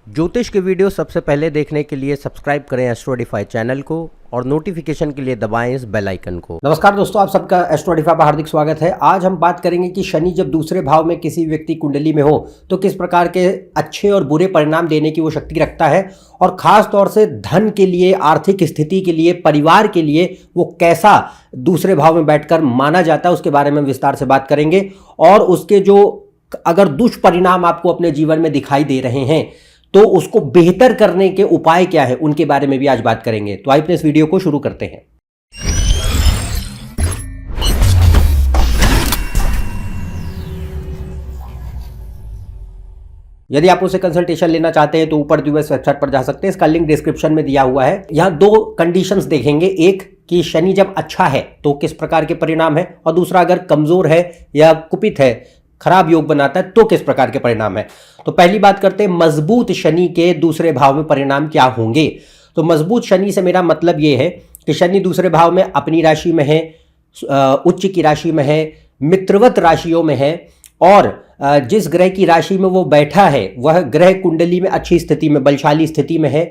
ज्योतिष के वीडियो सबसे पहले देखने के लिए सब्सक्राइब करें एस्ट्रोडिफाई चैनल को और नोटिफिकेशन के लिए दबाएं इस बेल आइकन को। नमस्कार दोस्तों, आप सबका एस्ट्रोडिफाई पर हार्दिक स्वागत है। आज हम बात करेंगे कि शनि जब दूसरे भाव में किसी व्यक्ति कुंडली में हो तो किस प्रकार के अच्छे और बुरे परिणाम देने की वो शक्ति रखता है, और खास तौर से धन के लिए, आर्थिक स्थिति के लिए, परिवार के लिए वो कैसा दूसरे भाव में बैठकर माना जाता है, उसके बारे में विस्तार से बात करेंगे। और उसके जो अगर दुष्परिणाम आपको अपने जीवन में दिखाई दे रहे हैं तो उसको बेहतर करने के उपाय क्या है, उनके बारे में भी आज बात करेंगे। तो आइए इस वीडियो को शुरू करते हैं। यदि आप उनसे कंसल्टेशन लेना चाहते हैं तो ऊपर दिए हुए वेबसाइट पर जा सकते हैं, इसका लिंक डिस्क्रिप्शन में दिया हुआ है। यहां दो कंडीशंस देखेंगे, एक कि शनि जब अच्छा है तो किस प्रकार के परिणाम है, और दूसरा अगर कमजोर है या कुपित है, खराब योग बनाता है तो किस प्रकार के परिणाम है। तो पहली बात करते हैं मजबूत शनि के दूसरे भाव में परिणाम क्या होंगे। तो मजबूत शनि से मेरा मतलब यह है कि शनि दूसरे भाव में अपनी राशि में है, उच्च की राशि में है, मित्रवत राशियों में है, और जिस ग्रह की राशि में वो बैठा है वह ग्रह कुंडली में अच्छी स्थिति में, बलशाली स्थिति में है।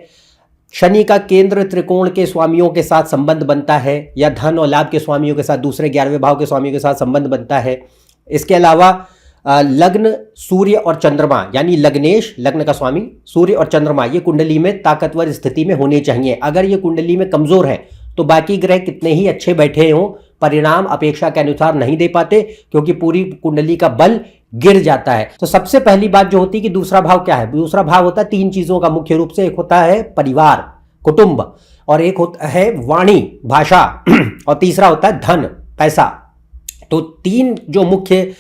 शनि का केंद्र त्रिकोण के स्वामियों के साथ संबंध बनता है, या धन और लाभ के स्वामियों के साथ, दूसरे 11वें भाव के स्वामियों के साथ संबंध बनता है। इसके अलावा लग्न सूर्य और चंद्रमा, यानी लग्नेश, लग्न का स्वामी सूर्य और चंद्रमा, ये कुंडली में ताकतवर स्थिति में होने चाहिए। अगर ये कुंडली में कमजोर है तो बाकी ग्रह कितने ही अच्छे बैठे हों, परिणाम अपेक्षा के अनुसार नहीं दे पाते, क्योंकि पूरी कुंडली का बल गिर जाता है। तो सबसे पहली बात जो होती है कि दूसरा भाव क्या है। दूसरा भाव होता है तीन चीजों का मुख्य रूप से, एक होता है परिवार, कुटुंब, और एक होता है वाणी, भाषा, और तीसरा होता है धन, पैसा। तो तीन जो मुख्य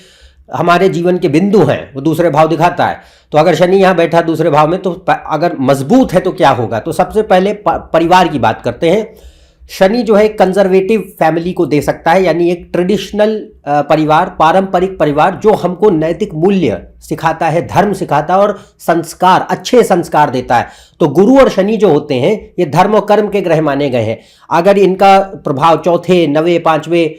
हमारे जीवन के बिंदु हैं वो दूसरे भाव दिखाता है। तो अगर शनि यहां बैठा दूसरे भाव में तो अगर मजबूत है तो क्या होगा। तो सबसे पहले परिवार की बात करते हैं। शनि जो है कंजर्वेटिव फैमिली को दे सकता है, यानी एक ट्रेडिशनल परिवार, पारंपरिक परिवार जो हमको नैतिक मूल्य सिखाता है, धर्म सिखाता है और संस्कार, अच्छे संस्कार देता है। तो गुरु और शनि जो होते हैं ये धर्म और कर्म के ग्रह माने गए हैं। अगर इनका प्रभाव चौथे, नवे, पांचवें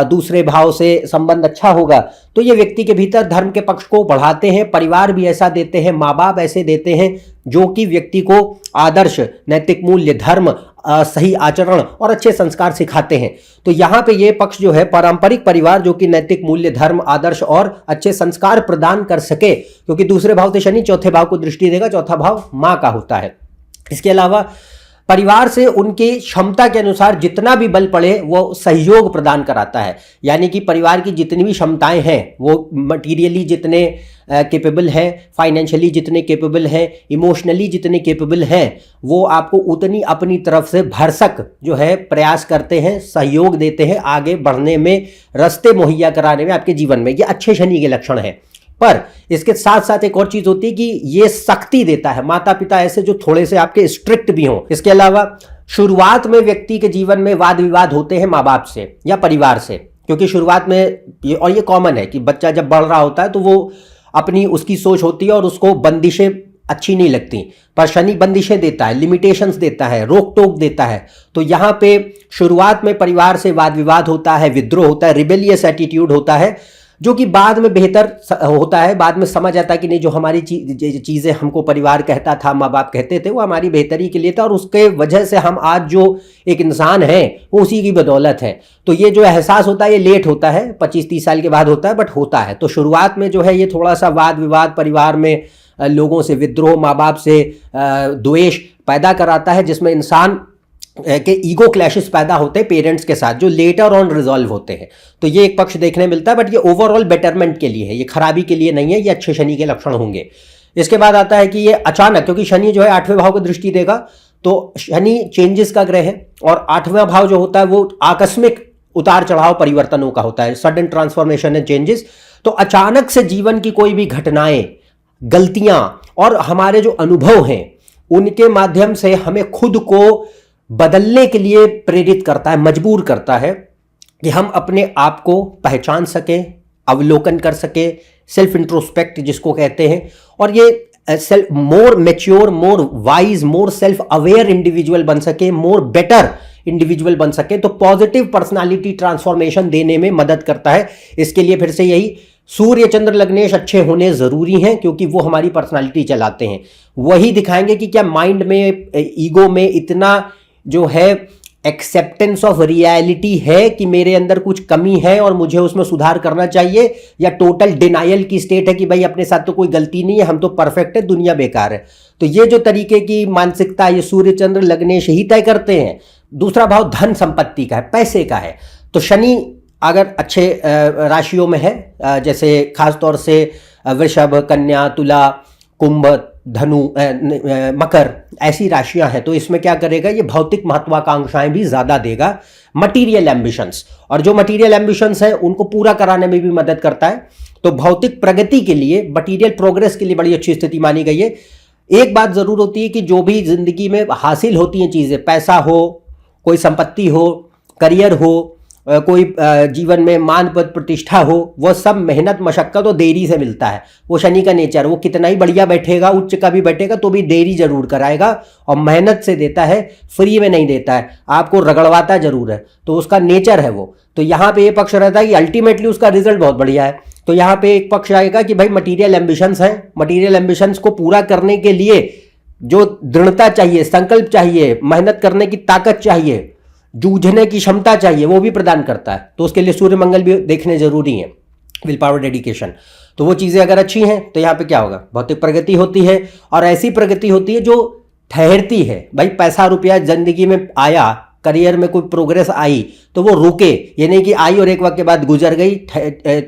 दूसरे भाव से संबंध अच्छा होगा तो ये व्यक्ति के भीतर धर्म के पक्ष को बढ़ाते हैं। परिवार भी ऐसा देते हैं, माँ बाप ऐसे देते हैं जो कि व्यक्ति को आदर्श, नैतिक मूल्य, धर्म, सही आचरण और अच्छे संस्कार सिखाते हैं। तो यहाँ पे ये पक्ष जो है पारंपरिक परिवार, जो कि नैतिक मूल्य, धर्म, आदर्श और अच्छे संस्कार प्रदान कर सके, क्योंकि दूसरे भाव से शनि चौथे भाव को दृष्टि देगा, चौथा भाव माँ का होता है। इसके अलावा परिवार से उनकी क्षमता के अनुसार जितना भी बल पड़े वो सहयोग प्रदान कराता है, यानी कि परिवार की जितनी भी क्षमताएं हैं, वो मटीरियली जितने कैपेबल हैं, फाइनेंशियली जितने कैपेबल हैं, इमोशनली जितने कैपेबल हैं, वो आपको उतनी अपनी तरफ से भरसक जो है प्रयास करते हैं, सहयोग देते हैं, आगे बढ़ने में, रास्ते मुहैया कराने में आपके जीवन में। ये अच्छे शनि के लक्षण हैं। पर इसके साथ साथ एक और चीज होती है कि ये सख्ती देता है, माता पिता ऐसे जो थोड़े से आपके स्ट्रिक्ट भी हों। इसके अलावा शुरुआत में व्यक्ति के जीवन में वाद विवाद होते हैं माँ बाप से या परिवार से, क्योंकि शुरुआत में ये कॉमन है कि बच्चा जब बढ़ रहा होता है तो वो अपनी उसकी सोच होती है और उसको बंदिशें अच्छी नहीं लगती, पर शनि बंदिशें देता है, लिमिटेशंस देता है, रोक टोक देता है। तो यहाँ पे शुरुआत में परिवार से वाद विवाद होता है, विद्रोह होता है, रिबेलियस एटीट्यूड होता है, जो कि बाद में बेहतर होता है। बाद में समझ आता है कि नहीं, जो हमारी चीज़ें हमको परिवार कहता था, माँ बाप कहते थे, वो हमारी बेहतरी के लिए था, और उसके वजह से हम आज जो एक इंसान है वो उसी की बदौलत है। तो ये जो एहसास होता है ये लेट होता है, 25-30 साल के बाद होता है, बट होता है। तो शुरुआत में जो है ये थोड़ा सा वाद विवाद, परिवार में लोगों से विद्रोह, माँ बाप से द्वेष पैदा कराता है, जिसमें इंसान के ईगो क्लैशेस पैदा होते हैं पेरेंट्स के साथ, जो लेटर ऑन रिजॉल्व होते हैं। तो ये एक पक्ष देखने मिलता है, बट ये ओवरऑल बेटरमेंट के लिए है, ये खराबी के लिए नहीं है, ये अच्छे शनि के लक्षण होंगे। इसके बाद आता है कि ये अचानक, क्योंकि शनि जो है 8वें भाव को दृष्टि देगा, तो शनि चेंजेस का ग्रह है, और 8वां भाव जो होता है वो आकस्मिक उतार चढ़ाव परिवर्तनों का होता है, सडन ट्रांसफॉर्मेशन एंड चेंजेस। तो अचानक से जीवन की कोई भी घटनाएं, गलतियां और हमारे जो अनुभव हैं उनके माध्यम से हमें खुद को बदलने के लिए प्रेरित करता है, मजबूर करता है कि हम अपने आप को पहचान सकें, अवलोकन कर सकें, सेल्फ इंट्रोस्पेक्ट जिसको कहते हैं, और ये self more mature, more wise, more self aware individual बन सके, मोर बेटर इंडिविजुअल बन सके। तो पॉजिटिव पर्सनालिटी ट्रांसफॉर्मेशन देने में मदद करता है। इसके लिए फिर से यही सूर्य चंद्र लग्नेश अच्छे होने जरूरी हैं क्योंकि वो हमारी पर्सनालिटी चलाते हैं, वही दिखाएंगे कि क्या माइंड में, ईगो में इतना जो है एक्सेप्टेंस ऑफ रियलिटी है कि मेरे अंदर कुछ कमी है और मुझे उसमें सुधार करना चाहिए, या टोटल डिनायल की स्टेट है कि भाई अपने साथ तो कोई गलती नहीं है, हम तो परफेक्ट है, दुनिया बेकार है। तो ये जो तरीके की मानसिकता ये सूर्य चंद्र लग्नेश ही तय करते हैं। दूसरा भाव धन संपत्ति का है, पैसे का है। तो शनि अगर अच्छे राशियों में है, जैसे खासतौर से वृषभ, कन्या, तुला, कुंभ, धनु, मकर, ऐसी राशियां हैं, तो इसमें क्या करेगा, ये भौतिक महत्वाकांक्षाएं भी ज्यादा देगा, मटीरियल एम्बिशंस, और जो मटीरियल एम्बिशंस हैं उनको पूरा कराने में भी मदद करता है। तो भौतिक प्रगति के लिए, मटीरियल प्रोग्रेस के लिए बड़ी अच्छी स्थिति मानी गई है। एक बात जरूर होती है कि जो भी जिंदगी में हासिल होती हैं चीजें, पैसा हो, कोई संपत्ति हो, करियर हो, कोई जीवन में मान पद प्रतिष्ठा हो, वह सब मेहनत मशक्कत और देरी से मिलता है। वो शनि का नेचर, वो कितना ही बढ़िया बैठेगा, उच्च का भी बैठेगा तो भी देरी जरूर कराएगा और मेहनत से देता है, फ्री में नहीं देता है, आपको रगड़वाता जरूर है, तो उसका नेचर है वो। तो यहाँ पे ये पक्ष रहता है कि अल्टीमेटली उसका रिजल्ट बहुत बढ़िया है। तो यहाँ पे एक पक्ष आएगा कि भाई मटीरियल एम्बिशंस हैं, मटीरियल एम्बिशंस को पूरा करने के लिए जो दृढ़ता चाहिए, संकल्प चाहिए, मेहनत करने की ताकत चाहिए, जूझने की क्षमता चाहिए, वो भी प्रदान करता है। तो उसके लिए सूर्य मंगल भी देखने जरूरी है, विल पावर, डेडिकेशन। तो वो चीजें अगर अच्छी हैं तो यहाँ पे क्या होगा, भौतिक प्रगति होती है, और ऐसी प्रगति होती है जो ठहरती है। भाई पैसा रुपया जिंदगी में आया, करियर में कोई प्रोग्रेस आई तो वो रुके, ये नहीं कि आई और एक वक्त के बाद गुजर गई,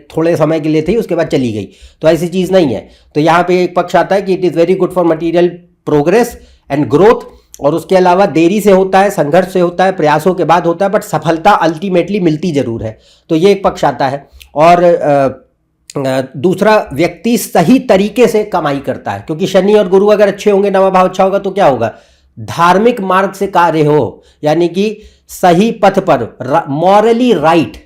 थोड़े समय के लिए थी उसके बाद चली गई, तो ऐसी चीज नहीं है। तो यहाँ पे एक पक्ष आता है कि it is very good for material progress and growth, और उसके अलावा देरी से होता है, संघर्ष से होता है, प्रयासों के बाद होता है, बट सफलता अल्टीमेटली मिलती जरूर है। तो ये एक पक्ष आता है। और दूसरा, व्यक्ति सही तरीके से कमाई करता है, क्योंकि शनि और गुरु अगर अच्छे होंगे, नवा भाव अच्छा होगा, तो क्या होगा, धार्मिक मार्ग से कार्य हो, यानी कि सही पथ पर, मॉरली राइट,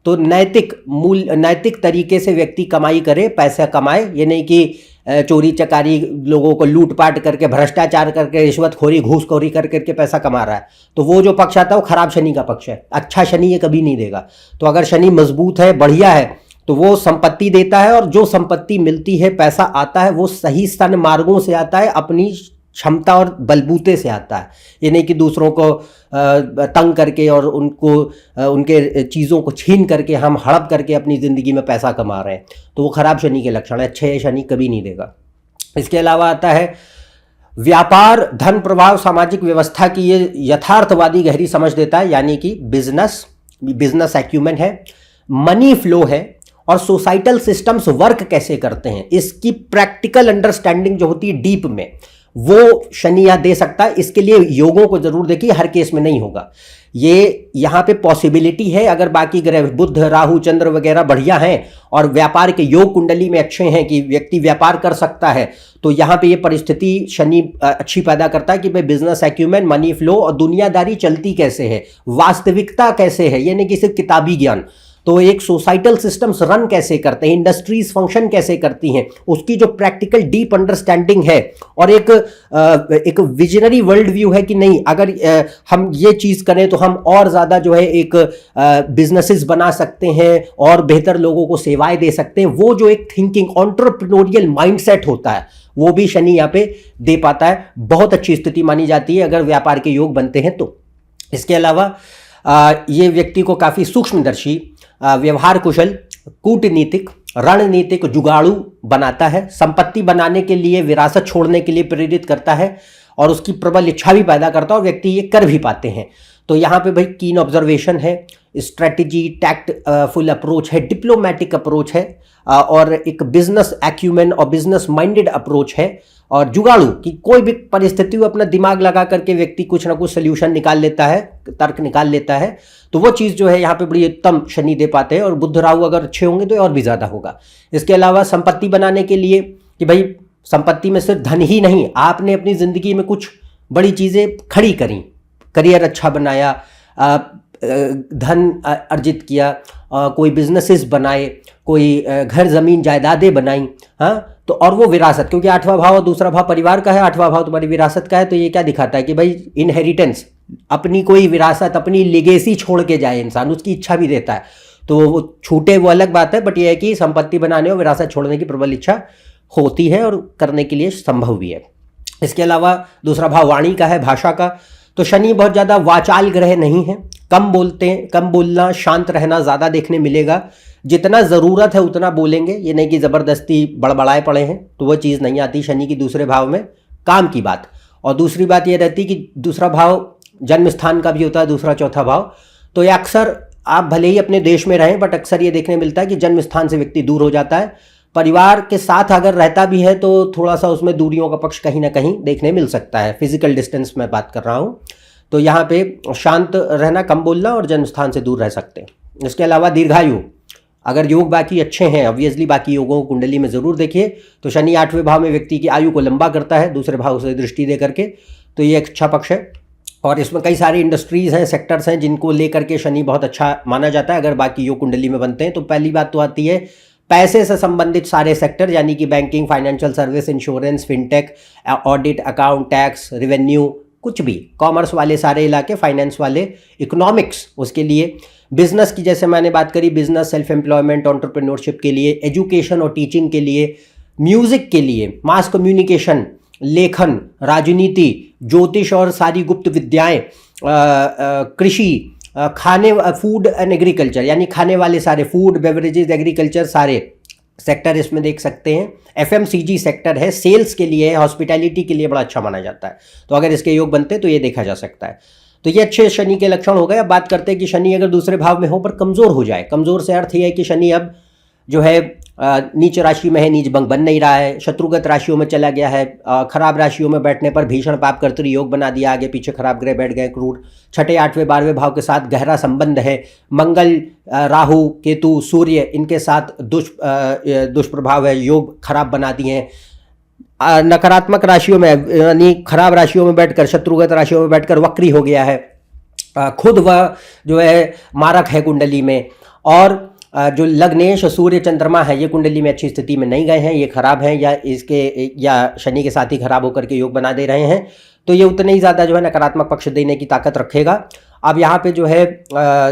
तो नैतिक तरीके से व्यक्ति कमाई करे, पैसा कमाए। ये नहीं कि चोरी चकारी, लोगों को लूटपाट करके, भ्रष्टाचार करके, रिश्वतखोरी, घूसखोरी कर करके पैसा कमा रहा है, तो वो जो पक्ष आता है वो खराब शनि का पक्ष है। अच्छा शनि ये कभी नहीं देगा। तो अगर शनि मजबूत है, बढ़िया है, तो वो संपत्ति देता है, और जो संपत्ति मिलती है, पैसा आता है, वो सही सन मार्गों से आता है, अपनी क्षमता और बलबूते से आता है। ये नहीं कि दूसरों को तंग करके और उनके चीज़ों को छीन करके, हम हड़प करके अपनी ज़िंदगी में पैसा कमा रहे हैं, तो वो खराब शनि के लक्षण है। अच्छे शनि कभी नहीं देगा। इसके अलावा आता है व्यापार, धन प्रभाव, सामाजिक व्यवस्था की ये यथार्थवादी गहरी समझ देता है, यानी कि बिजनेस एक्यूमेन है, मनी फ्लो है, और सोसाइटल सिस्टम्स वर्क कैसे करते हैं, इसकी प्रैक्टिकल अंडरस्टैंडिंग जो होती है डीप में, वो शनि यहां दे सकता है। इसके लिए योगों को जरूर देखिए, हर केस में नहीं होगा, ये यहां पे पॉसिबिलिटी है। अगर बाकी ग्रह बुध, राहु, चंद्र वगैरह बढ़िया हैं और व्यापार के योग कुंडली में अच्छे हैं कि व्यक्ति व्यापार कर सकता है, तो यहां पे ये परिस्थिति शनि अच्छी पैदा करता है कि भाई बिजनेस एक्यूमेन, मनी फ्लो, और दुनियादारी चलती कैसे है, वास्तविकता कैसे है, ये नहीं कि सिर्फ किताबी ज्ञान। तो एक सोसाइटल सिस्टम्स रन कैसे करते हैं, इंडस्ट्रीज फंक्शन कैसे करती हैं, उसकी जो प्रैक्टिकल डीप अंडरस्टैंडिंग है, और एक विजनरी वर्ल्ड व्यू है कि नहीं, अगर हम ये चीज करें तो हम और ज्यादा जो है एक बिजनेसेस बना सकते हैं और बेहतर लोगों को सेवाएं दे सकते हैं। वो जो एक थिंकिंग, एंटरप्रेन्योरियल माइंडसेट होता है, वो भी शनि यहाँ पे दे पाता है। बहुत अच्छी स्थिति मानी जाती है अगर व्यापार के योग बनते हैं तो। इसके अलावा ये व्यक्ति को काफी सूक्ष्मदर्शी, व्यवहार कुशल, कूटनीतिक, रणनीतिक, जुगाड़ू बनाता है, संपत्ति बनाने के लिए, विरासत छोड़ने के लिए प्रेरित करता है, और उसकी प्रबल इच्छा भी पैदा करता है, और व्यक्ति ये कर भी पाते हैं। तो यहाँ पे भाई कीन ऑब्जर्वेशन है, स्ट्रेटजी, टैक्ट फुल अप्रोच है, डिप्लोमेटिक अप्रोच है, और एक बिजनेस एक्यूमेन और बिजनेस माइंडेड अप्रोच है, और जुगाड़ू कि कोई भी परिस्थिति में अपना दिमाग लगा करके व्यक्ति कुछ ना कुछ सोल्यूशन निकाल लेता है, तर्क निकाल लेता है। तो वो चीज़ जो है यहाँ पे बड़ी उत्तम शनि दे पाते हैं, और बुध राहु अगर अच्छे होंगे तो और भी ज़्यादा होगा। इसके अलावा संपत्ति बनाने के लिए कि भाई संपत्ति में सिर्फ धन ही नहीं, आपने अपनी ज़िंदगी में कुछ बड़ी चीज़ें खड़ी करी, करियर अच्छा बनाया, धन अर्जित किया, कोई बिजनेसेस बनाए, कोई घर जमीन जायदादें बनाई, हाँ, तो और वो विरासत, क्योंकि 8वां भाव और दूसरा भाव परिवार का है, 8वां भाव तुम्हारी विरासत का है, तो ये क्या दिखाता है कि भाई इनहेरिटेंस, अपनी कोई विरासत, अपनी लेगेसी छोड़ के जाए इंसान, उसकी इच्छा भी देता है। तो वो छूटे वो अलग बात है, बट ये है कि संपत्ति बनाने और विरासत छोड़ने की प्रबल इच्छा होती है और करने के लिए संभव भी है। इसके अलावा दूसरा भाव वाणी का है, भाषा का। तो शनि बहुत ज़्यादा वाचाल ग्रह नहीं है, कम बोलते हैं, कम बोलना, शांत रहना ज़्यादा देखने मिलेगा। जितना ज़रूरत है उतना बोलेंगे, ये नहीं कि ज़बरदस्ती बड़बड़ाए पड़े हैं, तो वो चीज़ नहीं आती शनि की दूसरे भाव में, काम की बात। और दूसरी बात ये रहती कि दूसरा भाव जन्म स्थान का भी होता है, दूसरा चौथा भाव। तो ये अक्सर आप भले ही अपने देश में रहें, बट अक्सर ये देखने मिलता है कि जन्म स्थान से व्यक्ति दूर हो जाता है। परिवार के साथ अगर रहता भी है तो थोड़ा सा उसमें दूरियों का पक्ष कहीं ना कहीं देखने मिल सकता है, फिजिकल डिस्टेंस में बात कर रहा हूँ। तो यहाँ पे शांत रहना, कम बोलना और जन्म स्थान से दूर रह सकते हैं। इसके अलावा दीर्घायु, अगर योग बाकी अच्छे हैं, ऑब्वियसली बाकी योगों को कुंडली में ज़रूर देखिए, तो शनि 8वें भाव में व्यक्ति की आयु को लंबा करता है दूसरे भाव से दृष्टि दे करके, तो ये एक अच्छा पक्ष है। और इसमें कई सारी इंडस्ट्रीज़ हैं, सेक्टर्स हैं जिनको लेकर के शनि बहुत अच्छा माना जाता है अगर बाकी योग कुंडली में बनते हैं। तो पहली बात तो आती है पैसे से संबंधित सारे सेक्टर, यानी कि banking, financial service, insurance, fintech, audit, account, tax, revenue, कुछ भी, कॉमर्स वाले सारे इलाके, फाइनेंस वाले, इकोनॉमिक्स, उसके लिए बिजनेस की जैसे मैंने बात करी, बिजनेस, सेल्फ एम्प्लॉयमेंट, एंटरप्रेन्योरशिप के लिए, एजुकेशन और टीचिंग के लिए, म्यूजिक के लिए, मास कम्युनिकेशन, लेखन, राजनीति, ज्योतिष और सारी गुप्त विद्याएं, कृषि, खाने, फूड एंड एग्रीकल्चर, यानी खाने वाले सारे, फूड, बेवरेजेस, एग्रीकल्चर, सारे सेक्टर इसमें देख सकते हैं। एफएमसीजी सेक्टर है, सेल्स के लिए, हॉस्पिटैलिटी के लिए बड़ा अच्छा माना जाता है। तो अगर इसके योग बनते तो ये देखा जा सकता है। तो ये अच्छे शनि के लक्षण हो गए। अब बात करते हैं कि शनि अगर दूसरे भाव में हो पर कमज़ोर हो जाए। कमज़ोर से अर्थ ये है कि शनि अब जो है नीच राशि में है, नीच भंग बन नहीं रहा है, शत्रुगत राशियों में चला गया है, खराब राशियों में बैठने पर भीषण पाप कर्तरी योग बना दिया, आगे पीछे खराब ग्रह बैठ गए, क्रूर, छठे, 8वें, 12वें भाव के साथ गहरा संबंध है, मंगल, राहु, केतु, सूर्य, इनके साथ दुष्प्रभाव है, योग खराब बना दिए हैं। नकारात्मक राशियों में यानी खराब राशियों में बैठकर, शत्रुगत राशियों में बैठकर वक्री हो गया है, खुद वह जो है मारक है कुंडली में। और जो लग्नेश, सूर्य, चंद्रमा है, ये कुंडली में अच्छी स्थिति में नहीं गए हैं, ये खराब हैं या शनि के साथ ही खराब होकर के योग बना दे रहे हैं, तो ये उतने ही ज़्यादा जो है नकारात्मक पक्ष देने की ताकत रखेगा। अब यहाँ पे जो है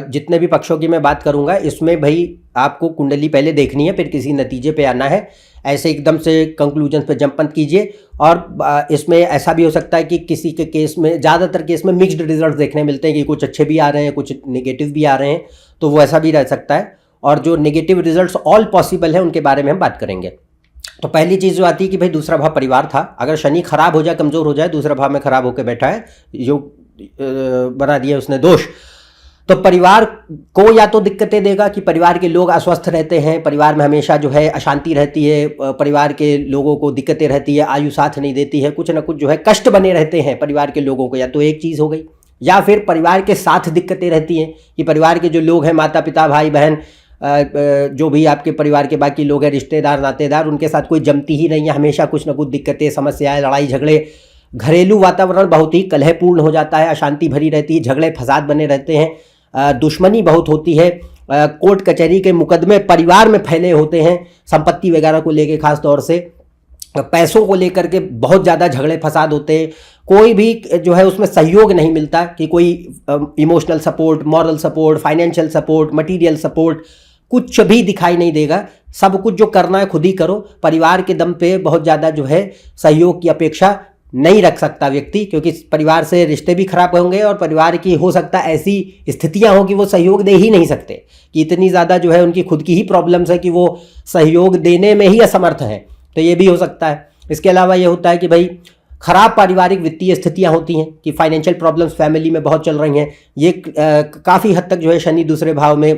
जितने भी पक्षों की मैं बात करूँगा, इसमें भाई आपको कुंडली पहले देखनी है, फिर किसी नतीजे पे आना है। ऐसे एकदम से कंक्लूजन पे जंप मत कीजिए। और इसमें ऐसा भी हो सकता है कि किसी के केस में, ज़्यादातर केस में मिक्स्ड रिजल्ट देखने मिलते हैं कि कुछ अच्छे भी आ रहे हैं, कुछ नेगेटिव भी आ रहे हैं, तो वो ऐसा भी रह सकता है। और जो नेगेटिव रिजल्ट्स ऑल पॉसिबल है उनके बारे में हम बात करेंगे। तो पहली चीज़ जो आती है कि भाई दूसरा भाव परिवार था, अगर शनि खराब हो जाए, कमज़ोर हो जाए, दूसरा भाव में खराब होकर बैठा है, योग बना दिया उसने दोष, तो परिवार को या तो दिक्कतें देगा कि परिवार के लोग अस्वस्थ रहते हैं, परिवार में हमेशा जो है अशांति रहती है, परिवार के लोगों को दिक्कतें रहती है, आयु साथ नहीं देती है, कुछ ना कुछ जो है कष्ट बने रहते हैं परिवार के लोगों को, या तो एक चीज़ हो गई। या फिर परिवार के साथ दिक्कतें रहती हैं कि परिवार के जो लोग हैं, माता पिता, भाई बहन, जो भी आपके परिवार के बाकी लोग हैं, रिश्तेदार, नातेदार, उनके साथ कोई जमती ही नहीं है, हमेशा कुछ ना कुछ दिक्कतें, समस्याएं, लड़ाई झगड़े, घरेलू वातावरण बहुत ही कलहपूर्ण हो जाता है, अशांति भरी रहती है, झगड़े फसाद बने रहते हैं, दुश्मनी बहुत होती है, कोर्ट कचहरी के मुकदमे परिवार में फैले होते हैं, संपत्ति वगैरह को लेके, खास तौर से पैसों को लेकर के बहुत ज़्यादा झगड़े फसाद होते हैं, कोई भी जो है उसमें सहयोग नहीं मिलता कि कोई emotional support, moral support, financial support, material support, कुछ भी दिखाई नहीं देगा। सब कुछ जो करना है खुद ही करो। परिवार के दम पे बहुत ज़्यादा जो है सहयोग की अपेक्षा नहीं रख सकता व्यक्ति, क्योंकि परिवार से रिश्ते भी खराब होंगे और परिवार की हो सकता है ऐसी स्थितियां हो कि वो सहयोग दे ही नहीं सकते, कि इतनी ज़्यादा जो है उनकी खुद की ही प्रॉब्लम्स है कि वो सहयोग देने में ही असमर्थ हैं, तो ये भी हो सकता है। इसके अलावा ये होता है कि भाई खराब पारिवारिक वित्तीय स्थितियां होती हैं कि फाइनेंशियल प्रॉब्लम्स फैमिली में बहुत चल रही हैं। ये काफ़ी हद तक जो है शनि दूसरे भाव में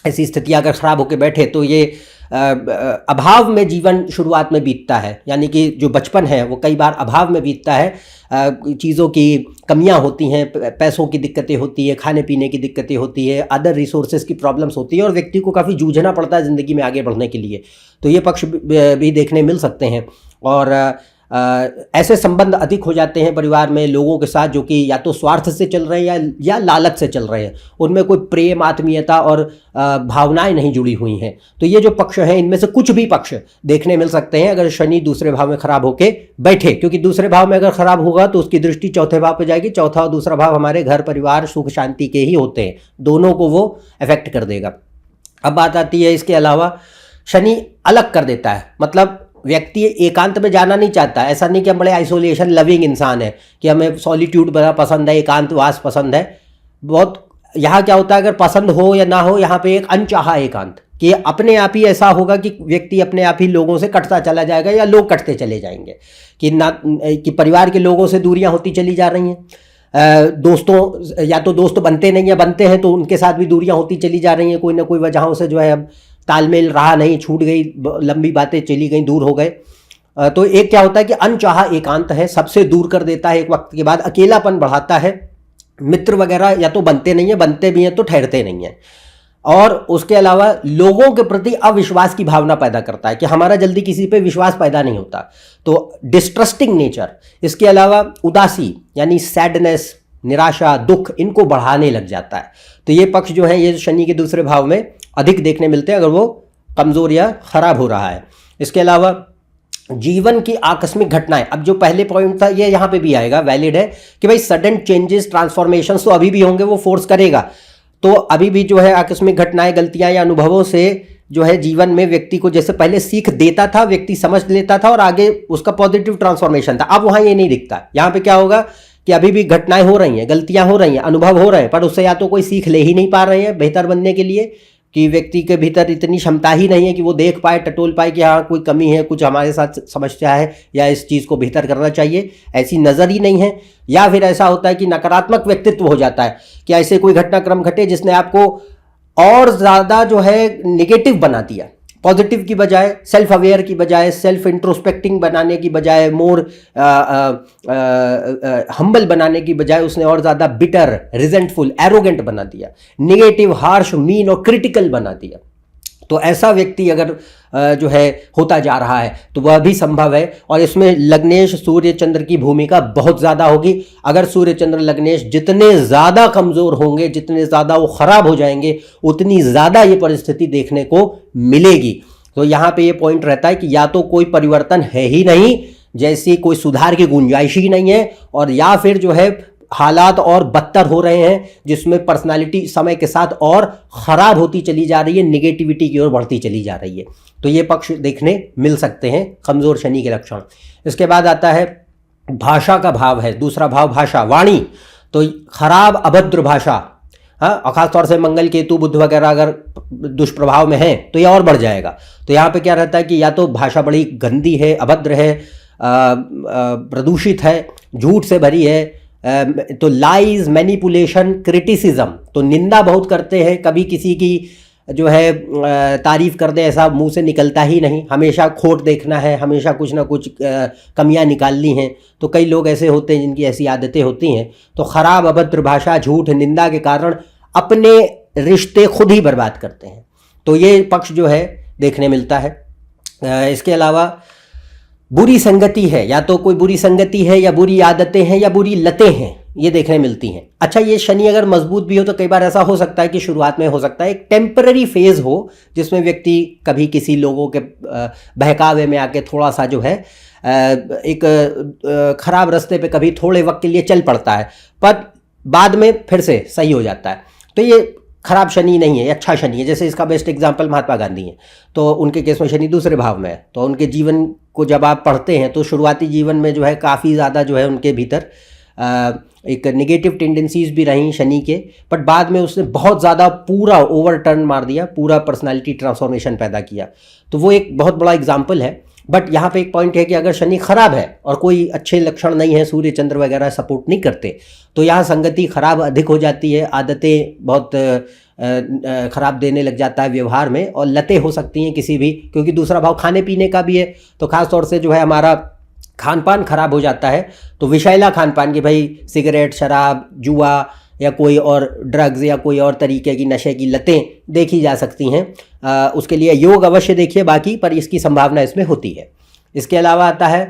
ऐसी स्थितियां अगर खराब होकर बैठे तो ये अभाव में जीवन शुरुआत में बीतता है, यानी कि जो बचपन है वो कई बार अभाव में बीतता है, चीज़ों की कमियां होती हैं, पैसों की दिक्कतें होती है, खाने पीने की दिक्कतें होती है, अदर रिसोर्सेज की प्रॉब्लम्स होती है और व्यक्ति को काफ़ी जूझना पड़ता है ज़िंदगी में आगे बढ़ने के लिए। तो ये पक्ष भी देखने मिल सकते हैं। और ऐसे संबंध अधिक हो जाते हैं परिवार में लोगों के साथ जो कि या तो स्वार्थ से चल रहे हैं या लालच से चल रहे हैं, उनमें कोई प्रेम, आत्मीयता और भावनाएं नहीं जुड़ी हुई हैं। तो ये जो पक्ष हैं इनमें से कुछ भी पक्ष देखने मिल सकते हैं अगर शनि दूसरे भाव में खराब होके बैठे, क्योंकि दूसरे भाव में अगर खराब होगा तो उसकी दृष्टि चौथे भाव पे जाएगी। चौथा और दूसरा भाव हमारे घर परिवार सुख शांति के ही होते हैं, दोनों को वो अफेक्ट कर देगा। अब बात आती है इसके अलावा शनि अलग कर देता है, मतलब व्यक्ति एकांत में जाना नहीं चाहता। ऐसा नहीं कि हम बड़े आइसोलेशन लविंग इंसान है कि हमें सॉलिट्यूड बड़ा पसंद है, एकांतवास पसंद है। बहुत यहाँ क्या होता है, अगर पसंद हो या ना हो, यहाँ पे एक अनचाहा एकांत कि अपने आप ही ऐसा होगा कि व्यक्ति अपने आप ही लोगों से कटता चला जाएगा या लोग कटते चले जाएंगे, कि परिवार के लोगों से दूरियां होती चली जा रही हैं, दोस्तों या तो दोस्त बनते नहीं या बनते हैं तो उनके साथ भी दूरियां होती चली जा रही हैं, कोई ना कोई वजहों से जो है अब तालमेल रहा नहीं, छूट गई, लंबी बातें चली गई, दूर हो गए। तो एक क्या होता है कि अनचाहा एकांत है, सबसे दूर कर देता है, एक वक्त के बाद अकेलापन बढ़ाता है, मित्र वगैरह या तो बनते नहीं है, बनते भी हैं तो ठहरते नहीं हैं, और उसके अलावा लोगों के प्रति अविश्वास की भावना पैदा करता है कि हमारा जल्दी किसी पे विश्वास पैदा नहीं होता, तो डिस्ट्रस्टिंग नेचर। इसके अलावा उदासी यानी सैडनेस, निराशा, दुख, इनको बढ़ाने लग जाता है। तो ये पक्ष जो है ये शनि के दूसरे भाव में अधिक देखने मिलते हैं अगर वो कमज़ोर या खराब हो रहा है। इसके अलावा जीवन की आकस्मिक घटनाएं, अब जो पहले पॉइंट था ये यहाँ पे भी आएगा, वैलिड है कि भाई सडन चेंजेस, ट्रांसफॉर्मेशन तो अभी भी होंगे, वो फोर्स करेगा। तो अभी भी जो है आकस्मिक घटनाएं, गलतियां या अनुभवों से जो है जीवन में व्यक्ति को जैसे पहले सीख देता था, व्यक्ति समझ लेता था और आगे उसका पॉजिटिव ट्रांसफॉर्मेशन था, अब वहाँ ये नहीं दिखता। यहाँ पे क्या होगा कि अभी भी घटनाएं हो रही हैं, गलतियां हो रही हैं, अनुभव हो रहे हैं, पर उससे या तो कोई सीख ले ही नहीं पा रहे हैं बेहतर बनने के लिए, कि व्यक्ति के भीतर इतनी क्षमता ही नहीं है कि वो देख पाए, टटोल पाए कि हाँ कोई कमी है, कुछ हमारे साथ समस्या है या इस चीज़ को बेहतर करना चाहिए, ऐसी नज़र ही नहीं है। या फिर ऐसा होता है कि नकारात्मक व्यक्तित्व हो जाता है कि ऐसे कोई घटनाक्रम घटे जिसने आपको और ज़्यादा जो है निगेटिव बना दिया, पॉजिटिव की बजाय, सेल्फ अवेयर की बजाय, सेल्फ इंट्रोस्पेक्टिंग बनाने की बजाय, मोर हम्बल बनाने की बजाय उसने और ज़्यादा बिटर, रिजेंटफुल, एरोगेंट बना दिया, निगेटिव, हार्श, मीन और क्रिटिकल बना दिया। तो ऐसा व्यक्ति अगर जो है होता जा रहा है तो वह भी संभव है, और इसमें लग्नेश सूर्य चंद्र की भूमिका बहुत ज़्यादा होगी। अगर सूर्य चंद्र लग्नेश जितने ज़्यादा कमज़ोर होंगे, जितने ज़्यादा वो ख़राब हो जाएंगे, उतनी ज़्यादा ये परिस्थिति देखने को मिलेगी। तो यहाँ पे ये पॉइंट रहता है कि या तो कोई परिवर्तन है ही नहीं, जैसी कोई सुधार की गुंजाइश ही नहीं है, और या फिर जो है हालात और बदतर हो रहे हैं, जिसमें पर्सनालिटी समय के साथ और ख़राब होती चली जा रही है, निगेटिविटी की ओर बढ़ती चली जा रही है। तो ये पक्ष देखने मिल सकते हैं कमज़ोर शनि के लक्षण। इसके बाद आता है भाषा का भाव है, दूसरा भाव भाषा, वाणी। तो खराब अभद्र भाषा, हाँ, और खासतौर से मंगल, केतु, बुध वगैरह अगर दुष्प्रभाव में है तो यह और बढ़ जाएगा। तो यहाँ पे क्या रहता है कि या तो भाषा बड़ी गंदी है, अभद्र है, प्रदूषित है, झूठ से भरी है, तो लाइज, मैनिपुलेशन, क्रिटिसिज्म, तो निंदा बहुत करते हैं, कभी किसी की जो है तारीफ कर दे ऐसा मुंह से निकलता ही नहीं, हमेशा खोट देखना है, हमेशा कुछ ना कुछ कमियां निकालनी हैं। तो कई लोग ऐसे होते हैं जिनकी ऐसी आदतें होती हैं। तो खराब अभद्र भाषा, झूठ, निंदा के कारण अपने रिश्ते खुद ही बर्बाद करते हैं। तो ये पक्ष जो है देखने मिलता है। इसके अलावा बुरी संगति है, या तो कोई बुरी संगति है या बुरी आदतें हैं या बुरी लतें हैं, ये देखने मिलती हैं। अच्छा, ये शनि अगर मजबूत भी हो तो कई बार ऐसा हो सकता है कि शुरुआत में हो सकता है एक टेम्पररी फेज हो, जिसमें व्यक्ति कभी किसी लोगों के बहकावे में आके थोड़ा सा जो है एक खराब रास्ते पे कभी थोड़े वक्त के लिए चल पड़ता है, पर बाद में फिर से सही हो जाता है। तो ये खराब शनि नहीं है, अच्छा शनि है। जैसे इसका बेस्ट एग्जांपल महात्मा गांधी हैं, तो उनके केस में शनि दूसरे भाव में है। तो उनके जीवन को जब आप पढ़ते हैं तो शुरुआती जीवन में जो है काफ़ी ज़्यादा जो है उनके भीतर एक नेगेटिव टेंडेंसीज भी रहीं शनि के, बट बाद में उसने बहुत ज़्यादा पूरा ओवरटर्न मार दिया, पूरा पर्सनालिटी ट्रांसफॉर्मेशन पैदा किया। तो वो एक बहुत बड़ा एग्जाम्पल है। बट यहाँ पे एक पॉइंट है कि अगर शनि खराब है और कोई अच्छे लक्षण नहीं है, सूर्य चंद्र वगैरह सपोर्ट नहीं करते, तो यहाँ संगति खराब अधिक हो जाती है, आदतें बहुत खराब देने लग जाता है व्यवहार में, और लतें हो सकती हैं किसी भी, क्योंकि दूसरा भाव खाने पीने का भी है। तो खास तौर से जो है हमारा खान पान खराब हो जाता है। तो विषैला खान पान की, भाई सिगरेट, शराब, जुआ या कोई और ड्रग्स या कोई और तरीके की नशे की लतें देखी जा सकती हैं। उसके लिए योग अवश्य देखिए बाकी, पर इसकी संभावना इसमें होती है। इसके अलावा आता है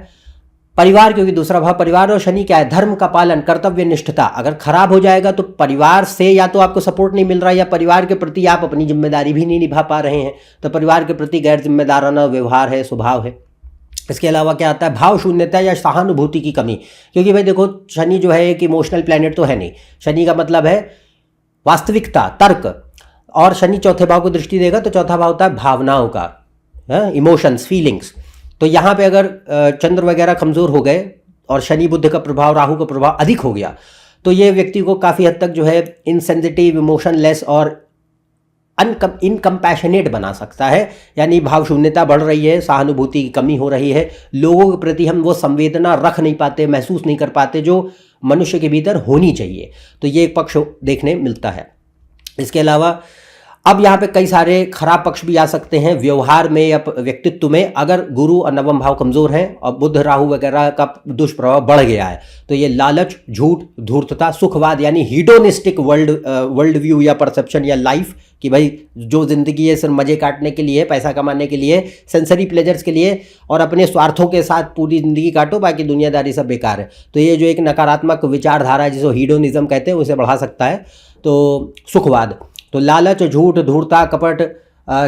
परिवार, क्योंकि दूसरा भाव परिवार और शनि क्या है, धर्म का पालन, कर्तव्य निष्ठता। अगर खराब हो जाएगा तो परिवार से या तो आपको सपोर्ट नहीं मिल रहा है, या परिवार के प्रति आप अपनी जिम्मेदारी भी नहीं निभा पा रहे हैं, तो परिवार के प्रति गैर जिम्मेदाराना व्यवहार है, स्वभाव है। इसके अलावा क्या आता है, भाव शून्यता या सहानुभूति की कमी, क्योंकि भाई देखो शनि जो है एक इमोशनल प्लैनेट तो है नहीं। शनि का मतलब है वास्तविकता, तर्क, और शनि चौथे भाव को दृष्टि देगा तो चौथा भाव होता है भावनाओं का, इमोशंस, फीलिंग्स। तो यहाँ पे अगर चंद्र वगैरह कमज़ोर हो गए और शनि बुध का प्रभाव, राहु का प्रभाव अधिक हो गया तो ये व्यक्ति को काफ़ी हद तक जो है इनसेंसिटिव, इमोशनलेस और इनकम्पैशनेट बना सकता है। यानी भाव शून्यता बढ़ रही है, सहानुभूति की कमी हो रही है, लोगों के प्रति हम वो संवेदना रख नहीं पाते, महसूस नहीं कर पाते जो मनुष्य के भीतर होनी चाहिए। तो ये एक पक्ष देखने मिलता है। इसके अलावा अब यहाँ पे कई सारे खराब पक्ष भी आ सकते हैं व्यवहार में या व्यक्तित्व में। अगर गुरु और नवम भाव कमजोर हैं और बुध राहु वगैरह का दुष्प्रभाव बढ़ गया है तो ये लालच, झूठ, धूर्तता, सुखवाद यानी हीडोनिस्टिक वर्ल्ड व्यू या परसेप्शन या लाइफ कि भाई जो जिंदगी है सिर्फ मजे काटने के लिए, पैसा कमाने के लिए, सेंसरी प्लेजर्स के लिए और अपने स्वार्थों के साथ पूरी जिंदगी काटो, बाकी दुनियादारी सब बेकार है। तो ये जो एक नकारात्मक विचारधारा है जिसको हीडोनिज्म कहते हैं उसे बढ़ा सकता है। तो सुखवाद, तो लालच, झूठ, धूर्तता, कपट,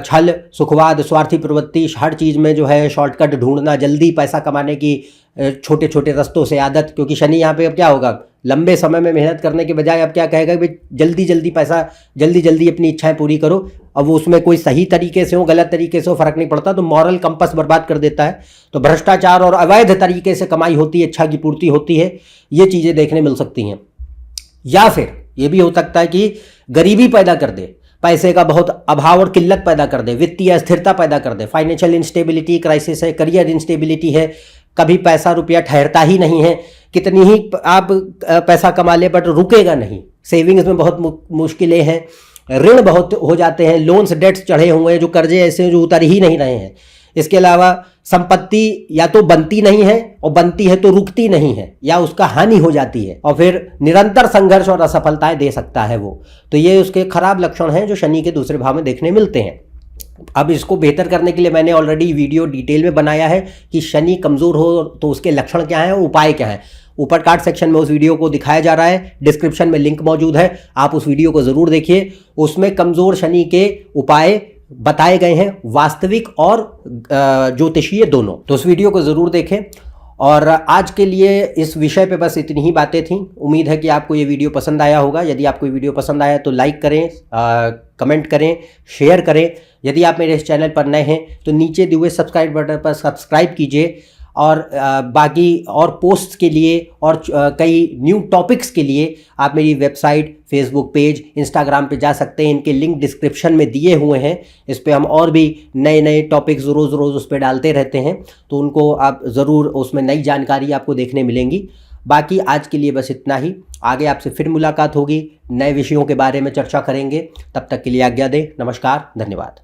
छल, सुखवाद, स्वार्थी प्रवृत्ति, हर चीज़ में जो है शॉर्टकट ढूंढना, जल्दी पैसा कमाने की छोटे छोटे रास्तों से आदत। क्योंकि शनि यहाँ पे अब क्या होगा, लंबे समय में मेहनत करने के बजाय अब क्या कहेगा कि जल्दी जल्दी पैसा, जल्दी जल्दी अपनी इच्छाएं पूरी करो। अब वो उसमें कोई सही तरीके से हो, गलत तरीके से हो, फर्क नहीं पड़ता। तो मॉरल कंपस बर्बाद कर देता है। तो भ्रष्टाचार और अवैध तरीके से कमाई होती है, इच्छा की पूर्ति होती है, ये चीज़ें देखने मिल सकती हैं। या फिर ये भी हो सकता है कि गरीबी पैदा कर दे, पैसे का बहुत अभाव और किल्लत पैदा कर दे, वित्तीय अस्थिरता पैदा कर दे, फाइनेंशियल इंस्टेबिलिटी, क्राइसिस है, करियर इंस्टेबिलिटी है, कभी पैसा रुपया ठहरता ही नहीं है, कितनी ही आप पैसा कमा ले बट रुकेगा नहीं, सेविंग्स में बहुत मुश्किलें हैं, ऋण बहुत हो जाते हैं, लोन्स, डेट्स चढ़े हुए हैं, जो कर्जे ऐसे हैं जो उतर ही नहीं रहे हैं। इसके अलावा संपत्ति या तो बनती नहीं है और बनती है तो रुकती नहीं है या उसका हानि हो जाती है और फिर निरंतर संघर्ष और असफलताएं दे सकता है वो। तो ये उसके खराब लक्षण हैं जो शनि के दूसरे भाव में देखने मिलते हैं। अब इसको बेहतर करने के लिए मैंने ऑलरेडी वीडियो डिटेल में बनाया है कि शनि कमजोर हो तो उसके लक्षण क्या हैं और उपाय क्या हैं। ऊपर कार्ड सेक्शन में उस वीडियो को दिखाया जा रहा है, डिस्क्रिप्शन में लिंक मौजूद है, आप उस वीडियो को जरूर देखिए। उसमें कमजोर शनि के उपाय बताए गए हैं, वास्तविक और ज्योतिषीय दोनों। तो उस वीडियो को जरूर देखें। और आज के लिए इस विषय पे बस इतनी ही बातें थी। उम्मीद है कि आपको ये वीडियो पसंद आया होगा। यदि आपको ये वीडियो पसंद आया तो लाइक करें, कमेंट करें, शेयर करें। यदि आप मेरे इस चैनल पर नए हैं तो नीचे दिए हुए सब्सक्राइब बटन पर सब्सक्राइब कीजिए। और बाकी और पोस्ट्स के लिए और कई न्यू टॉपिक्स के लिए आप मेरी वेबसाइट, फेसबुक पेज, इंस्टाग्राम पे जा सकते हैं। इनके लिंक डिस्क्रिप्शन में दिए हुए हैं। इस पे हम और भी नए नए टॉपिक्स रोज़ उस पर डालते रहते हैं, तो उनको आप ज़रूर, उसमें नई जानकारी आपको देखने मिलेंगी। बाकी आज के लिए बस इतना ही। आगे आपसे फिर मुलाकात होगी, नए विषयों के बारे में चर्चा करेंगे। तब तक के लिए आज्ञा दें। नमस्कार, धन्यवाद।